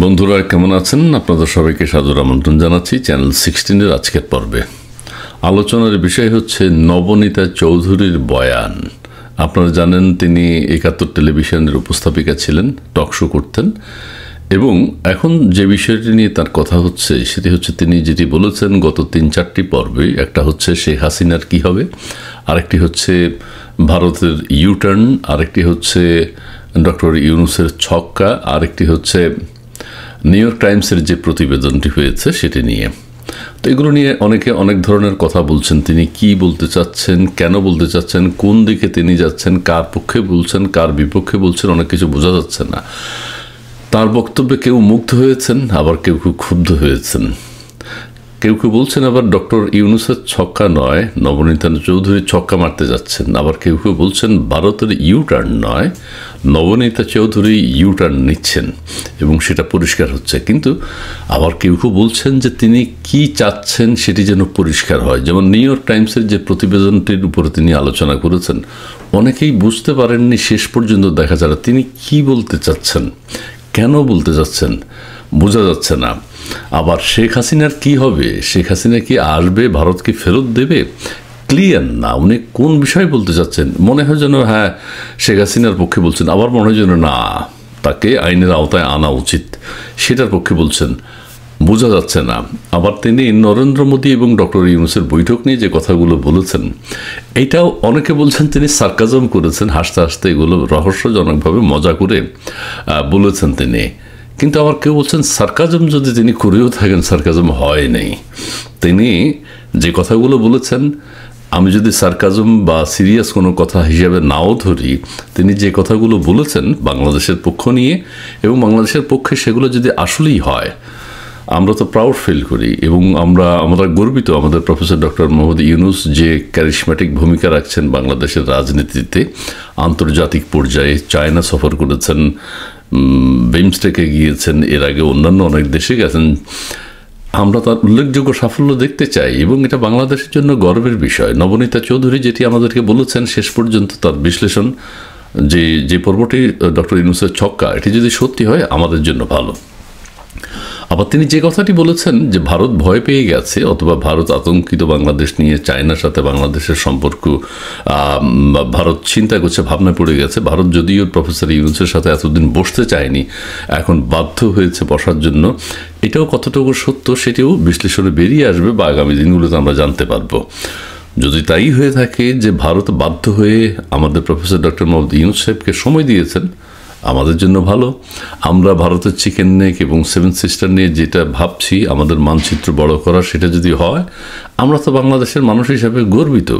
বন্ধুরা কেমন আছেন? আপনাদের সবাইকে সাদর আমন্ত্রণ জানাচ্ছি চ্যানেল 16 এর আজকের পর্বে। আলোচনার বিষয় হচ্ছে নবনীতা চৌধুরীর বয়ান। আপনারা জানেন তিনি 71 টেলিভিশনের উপস্থাপিকা ছিলেন, টক শো করতেন, এবং এখন যে বিষয়টি নিয়ে তার কথা হচ্ছে সেটি হচ্ছে তিনি যেটি বলেছেন গত 3-4টি পর্বে। একটা হচ্ছে শেখ হাসিনার কি হবে, আরেকটি হচ্ছে ভারতের ইউটার্ন, আরেকটি হচ্ছে ডক্টর ইউনূসের ছক্কা, আরেকটি হচ্ছে নিউ ইয়র্ক টাইমসের যে প্রতিবেদনটি হয়েছে সেটি নিয়ে। তো এগুলো নিয়ে অনেকে অনেক ধরনের কথা বলছেন। তিনি কি বলতে চাচ্ছেন, কেন বলতে চাচ্ছেন, কোন দিকে তিনি যাচ্ছেন, কার পক্ষে বলছেন, কার বিপক্ষে বলছেন, অনেক কিছু বোঝা যাচ্ছে না। তার বক্তব্যে কেউ মুগ্ধ হয়েছেন, আবার কেউ কেউ ক্ষুব্ধ হয়েছেন। কেউ কেউ বলছেন আবার ডক্টর ইউনূসের ছক্কা নয়, নবনীতা চৌধুরী ছক্কা মারতে যাচ্ছেন। আবার কেউ কেউ বলছেন ভারতের ইউটার্ন নয়, নবনীতা চৌধুরী ইউটার্ন নিচ্ছেন, এবং সেটা পরিষ্কার হচ্ছে। কিন্তু আবার কেউ কেউ বলছেন যে তিনি কি চাচ্ছেন সেটি যেন পরিষ্কার হয়। যেমন নিউ ইয়র্ক টাইমসের যে প্রতিবেদনটির উপরে তিনি আলোচনা করেছেন, অনেকেই বুঝতে পারেননি শেষ পর্যন্ত দেখা যায় তিনি কি বলতে চাচ্ছেন, কেন বলতে চাচ্ছেন, বোঝা যাচ্ছে না। আবার শেখ হাসিনার কি হবে, শেখ হাসিনা কি আসবে, ভারতকে ফেরত দেবে, ক্লিয়ার না। উনি কোন বিষয় বলতে চাচ্ছেন, মনে হয় যেন হ্যাঁ শেখ হাসিনার পক্ষে বলছেন, আবার মনে হয় যেন না তাকে আইনের আওতায় আনা উচিত, সেটার পক্ষে বলছেন, বোঝা যাচ্ছে না। আবার তিনি নরেন্দ্র মোদী এবং ডক্টর ইউনূসের বৈঠক নিয়ে যে কথাগুলো বলেছেন, এইটাও অনেকে বলছেন তিনি সার্কাজম করেছেন, হাসতে হাসতে এগুলো রহস্যজনকভাবে মজা করে বলেছেন তিনি। কিন্তু আবার কেউ বলছেন সার্কাজম যদি তিনি করেও থাকেন, সার্কাজম হয় নাই। তিনি যে কথাগুলো বলেছেন, আমি যদি সার্কাজম বা সিরিয়াস কোনো কথা হিসাবে নাও ধরি, তিনি যে কথাগুলো বলেছেন বাংলাদেশের পক্ষ নিয়ে এবং বাংলাদেশের পক্ষে, সেগুলো যদি আসলেই হয়, আমরা তো প্রাউড ফিল করি এবং আমরা গর্বিত। আমাদের প্রফেসর ডক্টর মোহাম্মদ ইউনূস যে ক্যারিশম্যাটিক ভূমিকা রাখছেন বাংলাদেশের রাজনীতিতে, আন্তর্জাতিক পর্যায়ে চায়না সফর করেছেন, বিমস্টেকে গিয়েছেন, এর আগে অন্যান্য অনেক দেশে গেছেন। আমরা তার উল্লেখযোগ্য সাফল্য দেখতে চাই এবং এটা বাংলাদেশের জন্য গর্বের বিষয়। নবনীতা চৌধুরী যেটি আমাদেরকে বলেছেন শেষ পর্যন্ত, তার বিশ্লেষণ, যে পর্বটি ডক্টর ইউনূসের ছক্কা, এটি যদি সত্যি হয় আমাদের জন্য ভালো। আবার তিনি যে কথাটি বলেছেন যে ভারত ভয় পেয়ে গেছে, অথবা ভারত আতঙ্কিত বাংলাদেশ নিয়ে, চায়নার সাথে বাংলাদেশের সম্পর্ক ভারত চিন্তা করছে, ভাবনায় পড়ে গেছে। ভারত যদিও প্রফেসর ইউনূসের সাথে এতদিন বসতে চায়নি, এখন বাধ্য হয়েছে বসার জন্য। এটাও কতটুকু সত্য সেটিও বিশ্লেষণে বেরিয়ে আসবে বা আগামী দিনগুলোতে আমরা জানতে পারবো। যদি তাই হয়ে থাকে যে ভারত বাধ্য হয়ে আমাদের প্রফেসর ডক্টর মোহাম্মদ ইউনূস সাহেবকে সময় দিয়েছেন, আমাদের জন্য ভালো। আমরা ভারতের চিকেন নেক এবং সেভেন সিস্টার নিয়ে যেটা ভাবছি আমাদের মানচিত্র বড় করা, সেটা যদি হয়, আমরা তো বাংলাদেশের মানুষ হিসাবে গর্বিত।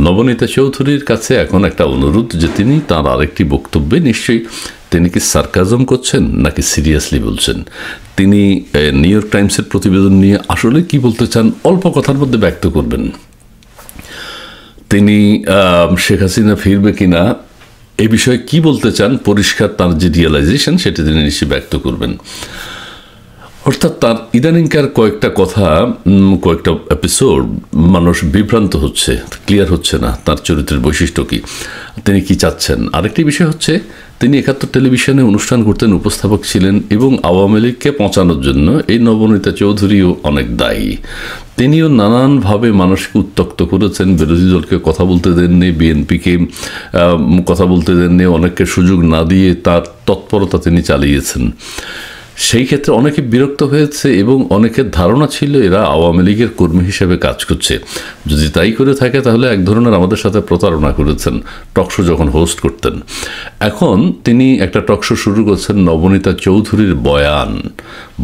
নবনীতা চৌধুরীর কাছে এখন একটা অনুরোধ যে তিনি তার আরেকটি বক্তব্যে নিশ্চয়ই তিনি কি সার্কাজম করছেন নাকি সিরিয়াসলি বলছেন, তিনি নিউ ইয়র্ক টাইমসের প্রতিবেদন নিয়ে আসলে কি বলতে চান, অল্প কথার মধ্যে ব্যক্ত করবেন। তিনি শেখ হাসিনা ফিরবে কিনা, এই বিষয়ে কি বলতে চান, পরিষ্কার তার যে রিয়েলাইজেশন সেটা তিনি নিশ্চয়ই ব্যক্ত করবেন। অর্থাৎ তার ইদানিংকার কয়েকটা কথা, কয়েকটা এপিসোড মানুষ বিভ্রান্ত হচ্ছে, ক্লিয়ার হচ্ছে না তার চরিত্রের বৈশিষ্ট্য কি, তিনি কি চাচ্ছেন। আরেকটি বিষয় হচ্ছে তিনি 71 টেলিভিশনে অনুষ্ঠান করতেন, উপস্থাপক ছিলেন, এবং আওয়ামী লীগকে পৌঁছানোর জন্য এই নবনীতা চৌধুরীও অনেক দায়ী। তিনিও নানানভাবে মানুষকে উত্ত্যক্ত করেছেন, বিরোধী দলকে কথা বলতে দেননি, বিএনপিকে কথা বলতে দেননি, অনেককে সুযোগ না দিয়ে তার তৎপরতা তিনি চালিয়েছেন। সেই ক্ষেত্রে অনেকে বিরক্ত হয়েছে এবং অনেকের ধারণা ছিল এরা আওয়ামী লীগের কর্মী হিসেবে কাজ করছে। যদি তাই করে থাকে তাহলে এক ধরনের আমাদের সাথে প্রতারণা করেছেন টকশো যখন হোস্ট করতেন। এখন তিনি একটা টকশো শুরু করছেন, নবনীতা চৌধুরীর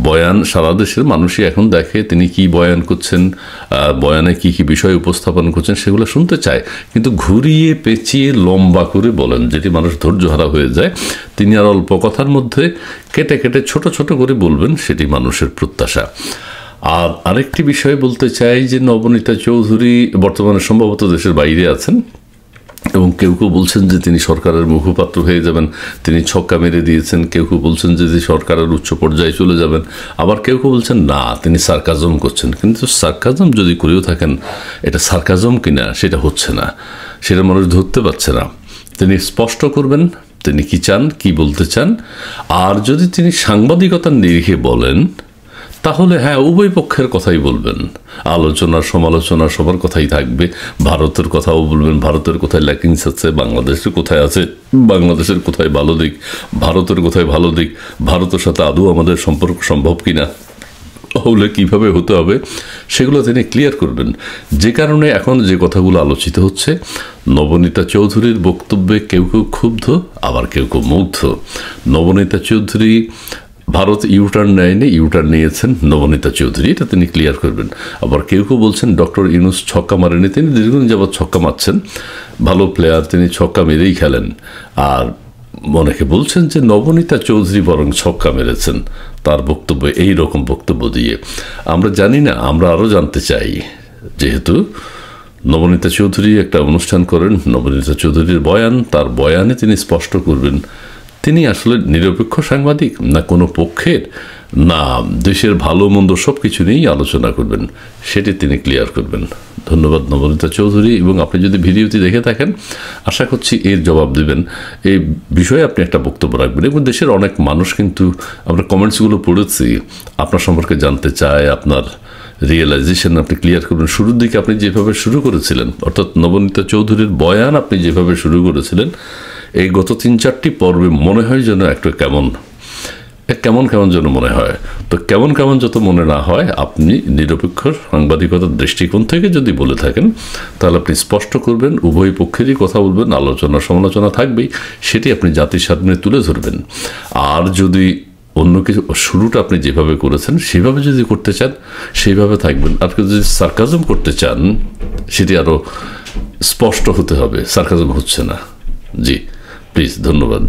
বয়ান সারা দেশের মানুষই এখন দেখে তিনি কি বয়ান করছেন, বয়ানে কি কি বিষয় উপস্থাপন করছেন সেগুলো শুনতে চায়, কিন্তু ঘুরিয়ে পেঁচিয়ে লম্বা করে বলেন, যেটি মানুষ ধৈর্যহারা হয়ে যায়। তিনি আর অল্প কথার মধ্যে কেটে কেটে ছোট ছোট করে বলবেন, সেটি মানুষের প্রত্যাশা। আর আরেকটি বিষয় বলতে চাই যে নবনীতা চৌধুরী বর্তমানে সম্ভবত দেশের বাইরে আছেন, এবং কেউ কেউ বলছেন যে তিনি সরকারের মুখপাত্র হয়ে যাবেন, তিনি ছক্কা মেরে দিয়েছেন। কেউ কেউ বলছেন যে সরকারের উচ্চ পর্যায়ে চলে যাবেন, আবার কেউ কেউ বলছেন না তিনি সার্কাজম করছেন। কিন্তু সার্কাজম যদি করেও থাকেন, এটা সার্কাজম কিনা সেটা হচ্ছে না, সেটা মানুষ ধরতে পারছে না। তিনি স্পষ্ট করবেন তিনি কি চান, কি বলতে চান। আর যদি তিনি সাংবাদিকতার নিরিখে বলেন তাহলে হ্যাঁ, উভয় পক্ষের কথাই বলবেন, আলোচনা সমালোচনা সবার কথাই থাকবে। ভারতের কথাও বলবেন, ভারতের কোথায় ল্যাকিংস আছে, বাংলাদেশের কোথায় আছে, বাংলাদেশের কোথায় ভালো দিক, ভারতের কোথায় ভালো দিক, ভারতের সাথে আদৌ আমাদের সম্পর্ক সম্ভব কিনা, হলে কিভাবে হতে হবে, সেগুলো তিনি ক্লিয়ার করবেন। যে কারণে এখন যে কথাগুলো আলোচিত হচ্ছে, নবনীতা চৌধুরীর বক্তব্যে কেউ কেউ ক্ষুব্ধ, আবার কেউ কেউ মুগ্ধ। নবনীতা চৌধুরী ভারত ইউটার্ন নেয়নি, ইউটার্ন নিয়েছেন নবনীতা চৌধুরী, এটা তিনি ক্লিয়ার করবেন। আবার কেউ কেউ বলছেন ডক্টর ইউনূস ছক্কা মারেনি, তিনি দীর্ঘদিন যাবৎ ছক্কা মারছেন, ভালো প্লেয়ার, তিনি ছক্কা মেরেই খেলেন। আর অনেকে বলছেন যে নবনীতা চৌধুরী বরং ছক্কা মেরেছেন তার বক্তব্যে, এই রকম বক্তব্য দিয়ে। আমরা জানি না, আমরা আরও জানতে চাই। যেহেতু নবনীতা চৌধুরী একটা অনুষ্ঠান করেন, নবনীতা চৌধুরীর বয়ান, তার বয়ানে তিনি স্পষ্ট করবেন তিনি আসলে নিরপেক্ষ সাংবাদিক না কোনো পক্ষের, না দেশের ভালো মন্দ সব কিছু নিয়েই আলোচনা করবেন, সেটি তিনি ক্লিয়ার করবেন। ধন্যবাদ নবনীতা চৌধুরী। এবং আপনি যদি ভিডিওটি দেখে থাকেন, আশা করছি এর জবাব দেবেন, এই বিষয়ে আপনি একটা বক্তব্য রাখবেন। এবং দেশের অনেক মানুষ কিন্তু, আমরা কমেন্টসগুলো পড়েছি, আপনার সম্পর্কে জানতে চায়, আপনার রিয়েলাইজেশন আপনি ক্লিয়ার করবেন। শুরুর দিকে আপনি যেভাবে শুরু করেছিলেন, অর্থাৎ নবনীতা চৌধুরীর বয়ান আপনি যেভাবে শুরু করেছিলেন, এই গত 3-4টি পর্বে মনে হয় যেন একটু কেমন যেন মনে হয়। তো কেমন যত মনে না হয়, আপনি নিরপেক্ষ সাংবাদিকতার দৃষ্টিকোণ থেকে যদি বলে থাকেন, তাহলে আপনি স্পষ্ট করবেন, উভয় পক্ষেরই কথা বলবেন, আলোচনা সমালোচনা থাকবেই, সেটি আপনি জাতির সামনে তুলে ধরবেন। আর যদি অন্য কিছু, শুরুটা আপনি যেভাবে করেছেন সেভাবে যদি করতে চান, সেইভাবে থাকবেন। আর যদি সার্কাজম করতে চান, সেটি আরও স্পষ্ট হতে হবে, সার্কাজম হচ্ছে না। জি প্লিজ, ধন্যবাদ।